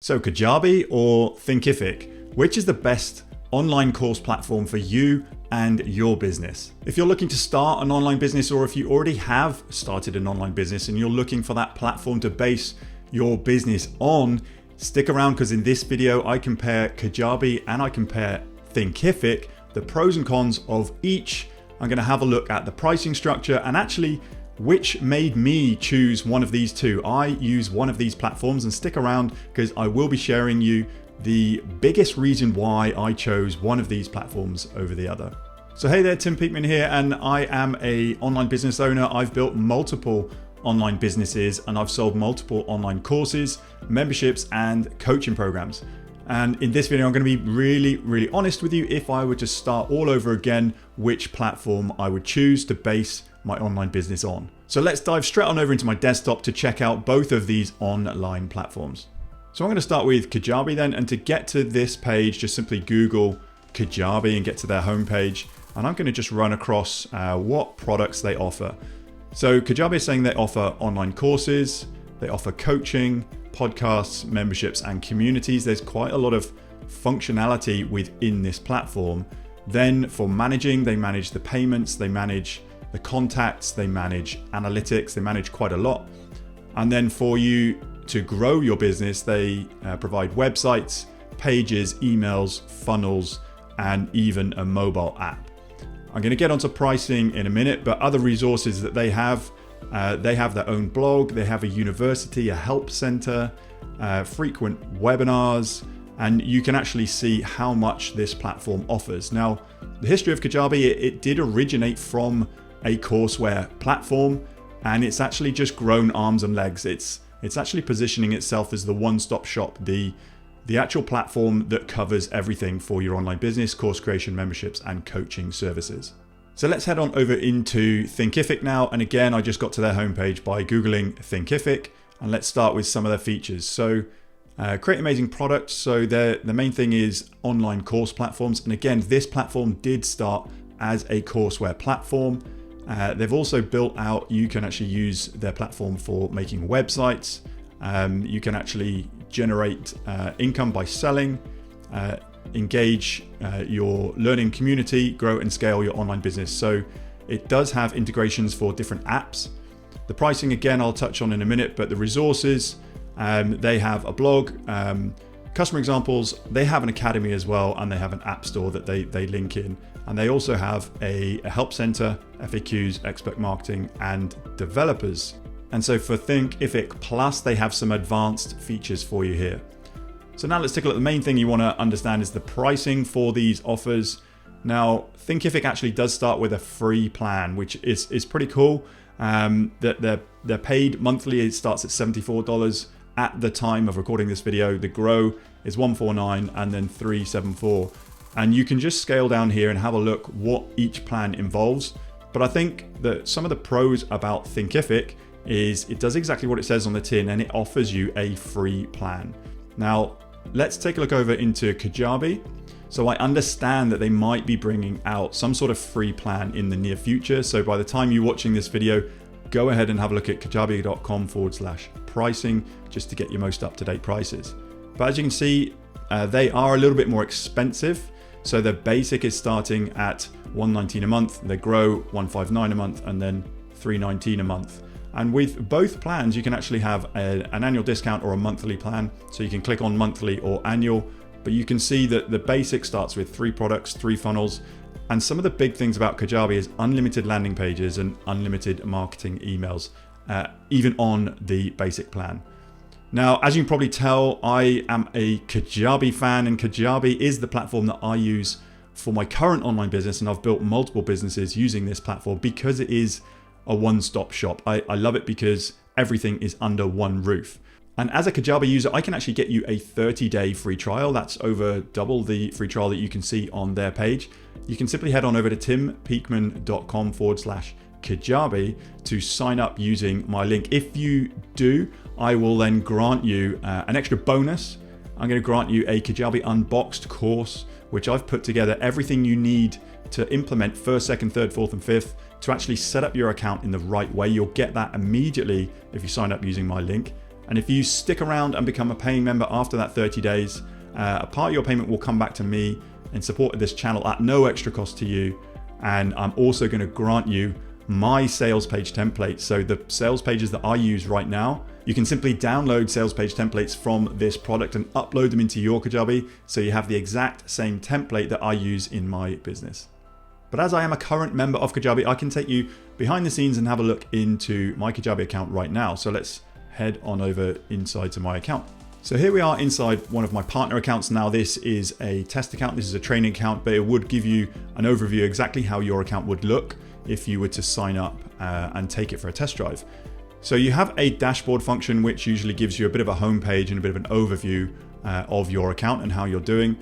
So Kajabi or Thinkific, which is the best online course platform for you and your business? If you're looking to start an online business, or if you already have started an online business and you're looking for that platform to base your business on, stick around, because in this video I compare Kajabi and I compare Thinkific, the pros and cons of each. I'm going to have a look at the pricing structure and actually which made me choose one of these two. I use one of these platforms, and stick around because I will be sharing you the biggest reason why I chose one of these platforms over the other. So hey there, Tim Peakman here, and I am an online business owner. I've built multiple online businesses and I've sold multiple online courses, memberships, and coaching programs. And in this video, I'm going to be really honest with you. If I were to start all over again, which platform I would choose to base my online business on. So let's dive straight on over into my desktop to check out both of these online platforms. So I'm going to start with Kajabi then, and to get to this page, just simply Google Kajabi and get to their homepage. And I'm going to just run across what products they offer. So Kajabi is saying they offer online courses, they offer coaching, podcasts, memberships, and communities. There's quite a lot of functionality within this platform. Then for managing, they manage the payments, they manage the contacts, they manage analytics, they manage quite a lot. And then for you to grow your business, they provide websites, pages, emails, funnels, and even a mobile app. I'm going to get onto pricing in a minute, but other resources that they have their own blog, they have a university, a help center, frequent webinars, and you can actually see how much this platform offers. Now, the history of Kajabi, it did originate from a courseware platform, and it's actually just grown arms and legs. It's actually positioning itself as the one-stop shop, the actual platform that covers everything for your online business, course creation, memberships, and coaching services. So let's head on over into Thinkific now. And again, I just got to their homepage by Googling Thinkific, and let's start with some of their features. So create amazing products. So the main thing is online course platforms. And again, this platform did start as a courseware platform. They've also built out, you can actually use their platform for making websites. You can actually generate income by selling, engage your learning community, grow and scale your online business. So it does have integrations for different apps. The pricing, again, I'll touch on in a minute, but the resources, they have a blog, customer examples, they have an academy as well, and they have an app store that they link in. And they also have a help center, FAQs, expert marketing, and developers. And so for Thinkific Plus, they have some advanced features for you here. So now let's take a look. The main thing you want to understand is the pricing for these offers. Now, Thinkific actually does start with a free plan, which is pretty cool. That they're paid monthly. It starts at $74 at the time of recording this video. The Grow is $149 and then $374. And you can just scale down here and have a look what each plan involves. But I think that some of the pros about Thinkific is it does exactly what it says on the tin, and it offers you a free plan. Now, let's take a look over into Kajabi. So I understand that they might be bringing out some sort of free plan in the near future. So by the time you're watching this video, go ahead and have a look at kajabi.com/pricing just to get your most up-to-date prices. But as you can see, they are a little bit more expensive. So the basic is starting at $119 a month, the Grow $159 a month, and then $319 a month. And with both plans, you can actually have an annual discount or a monthly plan. So you can click on monthly or annual, but you can see that the basic starts with 3 products, 3 funnels. And some of the big things about Kajabi is unlimited landing pages and unlimited marketing emails, even on the basic plan. Now, as you can probably tell, I am a Kajabi fan, and Kajabi is the platform that I use for my current online business. And I've built multiple businesses using this platform because it is a one-stop shop. I love it because everything is under one roof. And as a Kajabi user, I can actually get you a 30-day free trial. That's over double the free trial that you can see on their page. You can simply head on over to timpeakman.com/Kajabi to sign up using my link. If you do, I will then grant you an extra bonus. I'm going to grant you a Kajabi Unboxed course, which I've put together everything you need to implement first, second, third, fourth, and fifth to actually set up your account in the right way. You'll get that immediately if you sign up using my link. And if you stick around and become a paying member after that 30 days, a part of your payment will come back to me in support of this channel at no extra cost to you. And I'm also going to grant you my sales page template. So the sales pages that I use right now, you can simply download sales page templates from this product and upload them into your Kajabi, so you have the exact same template that I use in my business. But as I am a current member of Kajabi, I can take you behind the scenes and have a look into my Kajabi account right now. So let's head on over inside to my account. So here we are inside one of my partner accounts. Now this is a test account, this is a training account, but it would give you an overview exactly how your account would look if you were to sign up and take it for a test drive. So you have a dashboard function, which usually gives you a bit of a home page and a bit of an overview of your account and how you're doing.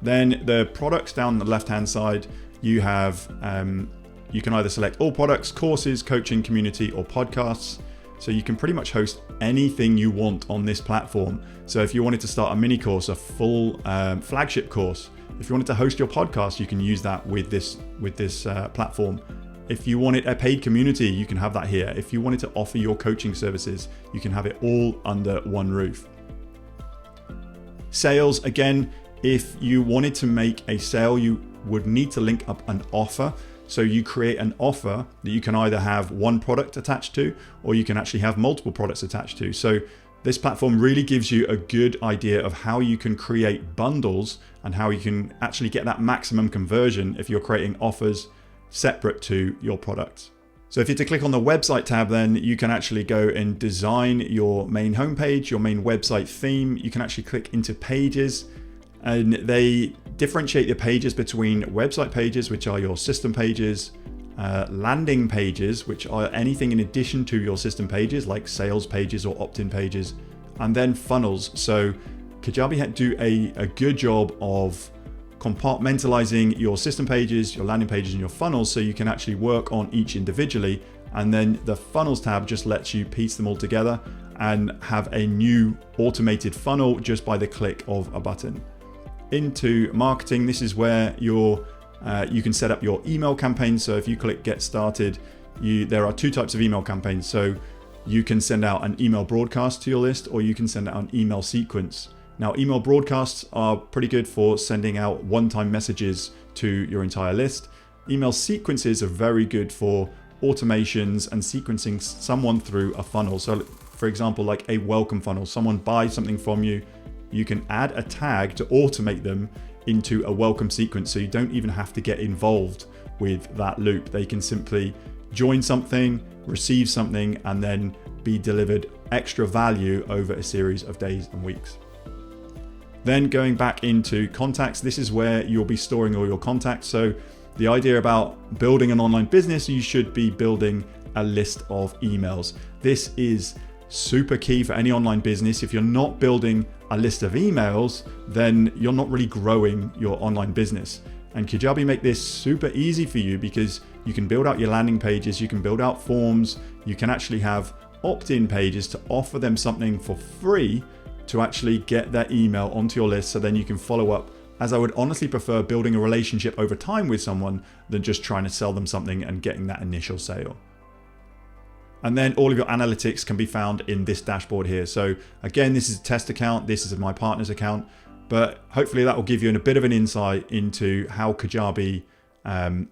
Then the products down the left-hand side, you have, you can either select all products, courses, coaching, community, or podcasts. So you can pretty much host anything you want on this platform. So if you wanted to start a mini course, a full flagship course, if you wanted to host your podcast, you can use that with this platform. If you wanted a paid community, you can have that here. If you wanted to offer your coaching services, you can have it all under one roof. Sales, again, if you wanted to make a sale, you would need to link up an offer. So you create an offer that you can either have one product attached to, or you can actually have multiple products attached to. So this platform really gives you a good idea of how you can create bundles and how you can actually get that maximum conversion if you're creating offers separate to your products. So if you to click on the website tab, then you can actually go and design your main homepage, your main website theme. You can actually click into pages, and they differentiate the pages between website pages, which are your system pages, landing pages, which are anything in addition to your system pages, like sales pages or opt-in pages, and then funnels. So Kajabi do a good job of compartmentalizing your system pages, your landing pages, and your funnels, so you can actually work on each individually. And then the funnels tab just lets you piece them all together and have a new automated funnel just by the click of a button. Into marketing, this is where you can set up your email campaigns. So if you click get started, there are two types of email campaigns. So you can send out an email broadcast to your list, or you can send out an email sequence. Now, email broadcasts are pretty good for sending out one-time messages to your entire list. Email sequences are very good for automations and sequencing someone through a funnel. So for example, like a welcome funnel, someone buys something from you, you can add a tag to automate them into a welcome sequence. So you don't even have to get involved with that loop. They can simply join something, receive something, and then be delivered extra value over a series of days and weeks. Then going back into contacts, this is where you'll be storing all your contacts. So the idea about building an online business, you should be building a list of emails. This is super key for any online business. If you're not building a list of emails, then you're not really growing your online business. And Kajabi make this super easy for you, because you can build out your landing pages, you can build out forms, you can actually have opt-in pages to offer them something for free to actually get their email onto your list, so then you can follow up, as I would honestly prefer building a relationship over time with someone than just trying to sell them something and getting that initial sale. And then all of your analytics can be found in this dashboard here. So again, this is a test account, this is my partner's account, but hopefully that will give you a bit of an insight into how Kajabi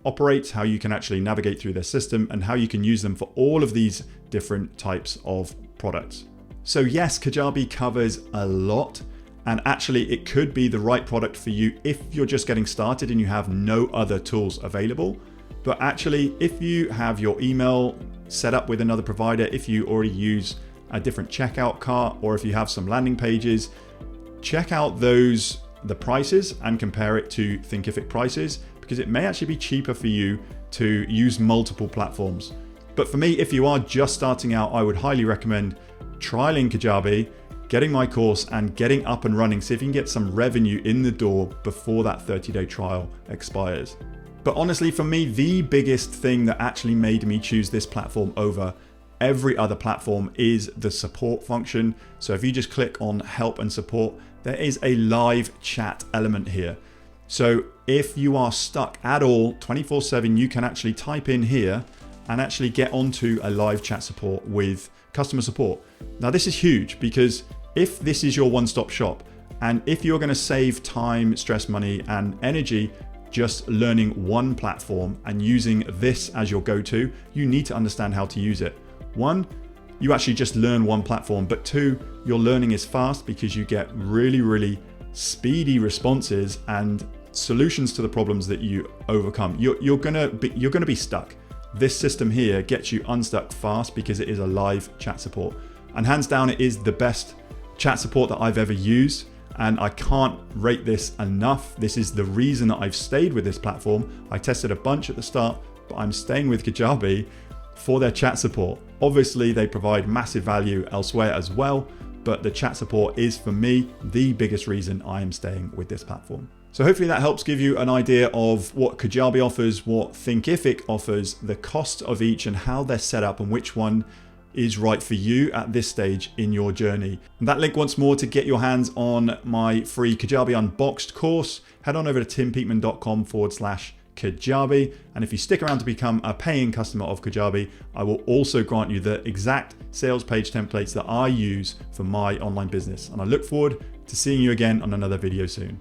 operates, how you can actually navigate through their system, and how you can use them for all of these different types of products. So yes, Kajabi covers a lot, and actually it could be the right product for you if you're just getting started and you have no other tools available. But actually, if you have your email set up with another provider, if you already use a different checkout cart, or if you have some landing pages, check out the prices and compare it to Thinkific prices, because it may actually be cheaper for you to use multiple platforms. But for me, if you are just starting out, I would highly recommend trialing Kajabi, getting my course, and getting up and running. See if you can get some revenue in the door before that 30-day trial expires. But honestly, for me, the biggest thing that actually made me choose this platform over every other platform is the support function. So if you just click on help and support, there is a live chat element here. So if you are stuck at all 24/7, you can actually type in here and actually get onto a live chat support with customer support. Now this is huge because if this is your one-stop shop, and if you're going to save time, stress, money, and energy just learning one platform and using this as your go-to, you need to understand how to use it. One, you actually just learn one platform, but two, your learning is fast because you get really speedy responses and solutions to the problems that you overcome. You're gonna be stuck. This system here gets you unstuck fast because it is a live chat support, and hands down it is the best chat support that I've ever used. And I can't rate this enough. This is the reason that I've stayed with this platform. I tested a bunch at the start, but I'm staying with Kajabi for their chat support. Obviously, they provide massive value elsewhere as well, but the chat support is, for me, the biggest reason I am staying with this platform. So hopefully that helps give you an idea of what Kajabi offers, what Thinkific offers, the cost of each and how they're set up and which one is right for you at this stage in your journey. And that link once more to get your hands on my free Kajabi Unboxed course, head on over to timpeakman.com/Kajabi. And if you stick around to become a paying customer of Kajabi, I will also grant you the exact sales page templates that I use for my online business. And I look forward to seeing you again on another video soon.